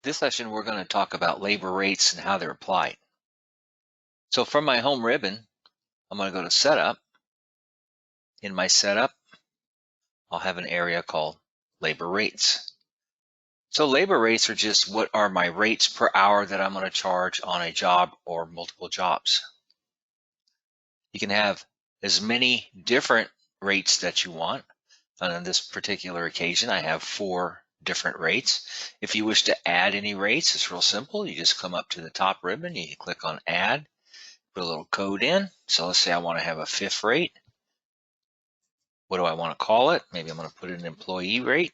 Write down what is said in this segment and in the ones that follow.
This session, we're going to talk about labor rates and how they're applied. So from my home ribbon, I'm going to go to Setup. In my Setup, I'll have an area called Labor Rates. So labor rates are just what are my rates per hour that I'm going to charge on a job or multiple jobs. You can have as many different rates that you want. And on this particular occasion, I have 4 different rates. If you wish to add any rates, it's real simple. You just come up to the top ribbon, you click on Add, put a little code in. So let's say I want to have a 5th rate. What do I want to call it? Maybe I'm going to put an employee rate.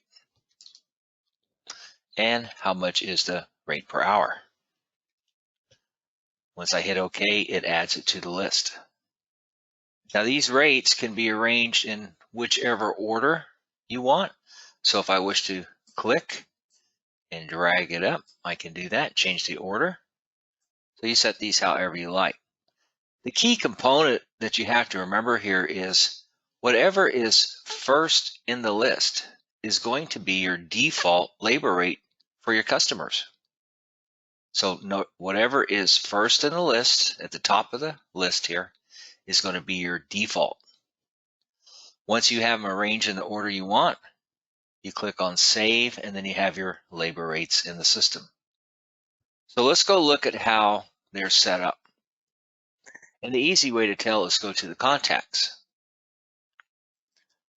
And how much is the rate per hour? Once I hit OK, it adds it to the list. Now these rates can be arranged in whichever order you want. So if I wish to click and drag it up, I can do that, change the order. So you set these however you like. The key component that you have to remember here is whatever is first in the list is going to be your default labor rate for your customers. So whatever is first in the list at the top of the list here is going to be your default. Once you have them arranged in the order you want, you click on Save, and then you have your labor rates in the system. So let's go look at how they're set up. And the easy way to tell is go to the contacts.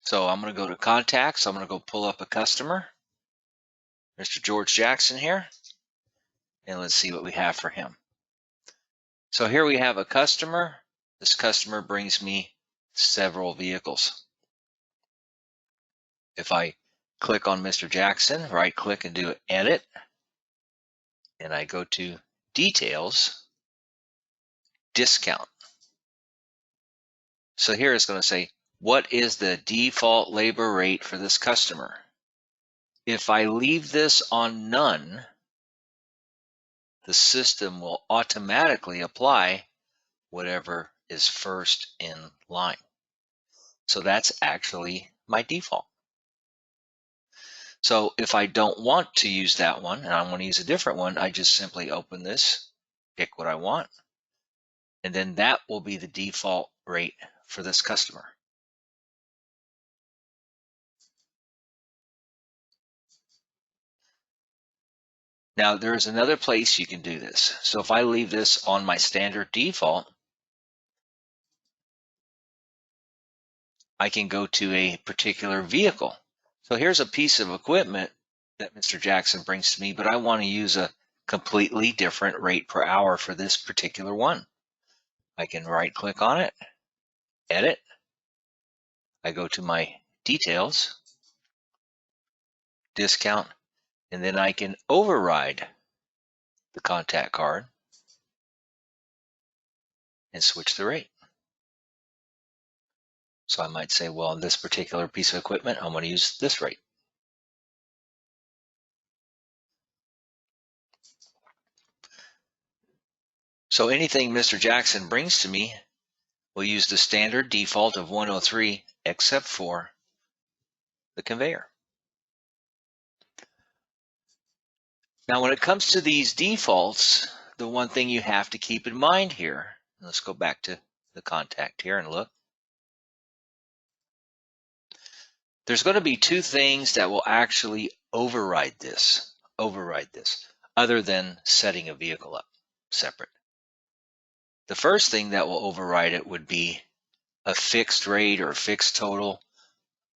So I'm going to go to contacts. I'm going to go pull up a customer, Mr. George Jackson here, and let's see what we have for him. So here we have a customer. This customer brings me several vehicles. If I click on Mr. Jackson, right click and do Edit, and I go to Details, Discount. So here it's going to say, what is the default labor rate for this customer? If I leave this on None, the system will automatically apply whatever is first in line. So that's actually my default. So if I don't want to use that one and I want to use a different one, I just simply open this, pick what I want, and then that will be the default rate for this customer. Now there's another place you can do this. So if I leave this on my standard default, I can go to a particular vehicle. So here's a piece of equipment that Mr. Jackson brings to me, but I want to use a completely different rate per hour for this particular one. I can right click on it, Edit. I go to my Details, Discount, and then I can override the contact card and switch the rate. So I might say, well, on this particular piece of equipment, I'm going to use this rate. So anything Mr. Jackson brings to me will use the standard default of 103, except for the conveyor. Now, when it comes to these defaults, the one thing you have to keep in mind here, let's go back to the contact here and look. There's going to be 2 things that will actually override this, other than setting a vehicle up separate. The first thing that will override it would be a fixed rate or fixed total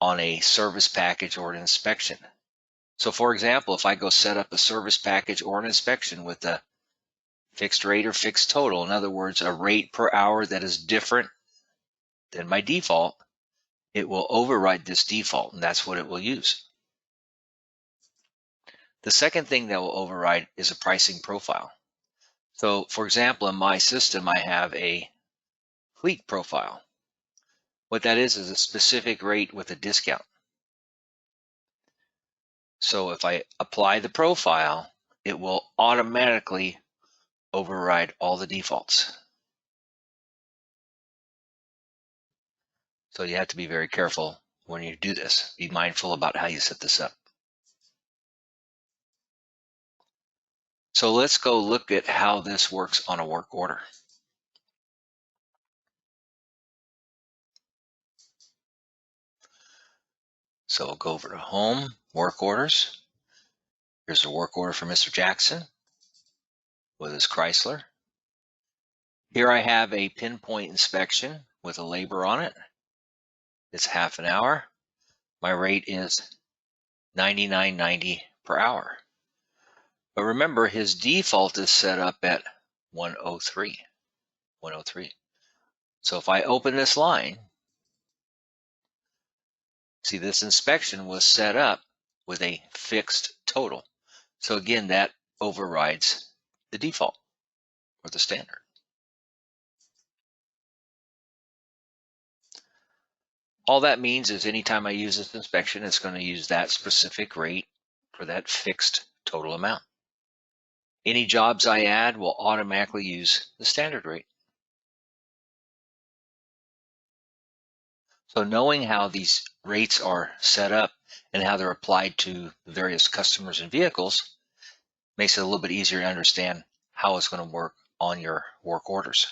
on a service package or an inspection. So for example, if I go set up a service package or an inspection with a fixed rate or fixed total, in other words, a rate per hour that is different than my default, it will override this default, and that's what it will use. The second thing that will override is a pricing profile. So for example, in my system, I have a fleet profile. What that is a specific rate with a discount. So if I apply the profile, it will automatically override all the defaults. So you have to be very careful when you do this. Be mindful about how you set this up. So let's go look at how this works on a work order. So we'll go over to Home, Work Orders. Here's a work order for Mr. Jackson with his Chrysler. Here I have a pinpoint inspection with a labor on it. It's half an hour. My rate is $99.90 per hour. But remember, his default is set up at 103. So if I open this line, see, this inspection was set up with a fixed total. So again, that overrides the default or the standard. All that means is anytime I use this inspection, it's going to use that specific rate for that fixed total amount. Any jobs I add will automatically use the standard rate. So knowing how these rates are set up and how they're applied to the various customers and vehicles makes it a little bit easier to understand how it's going to work on your work orders.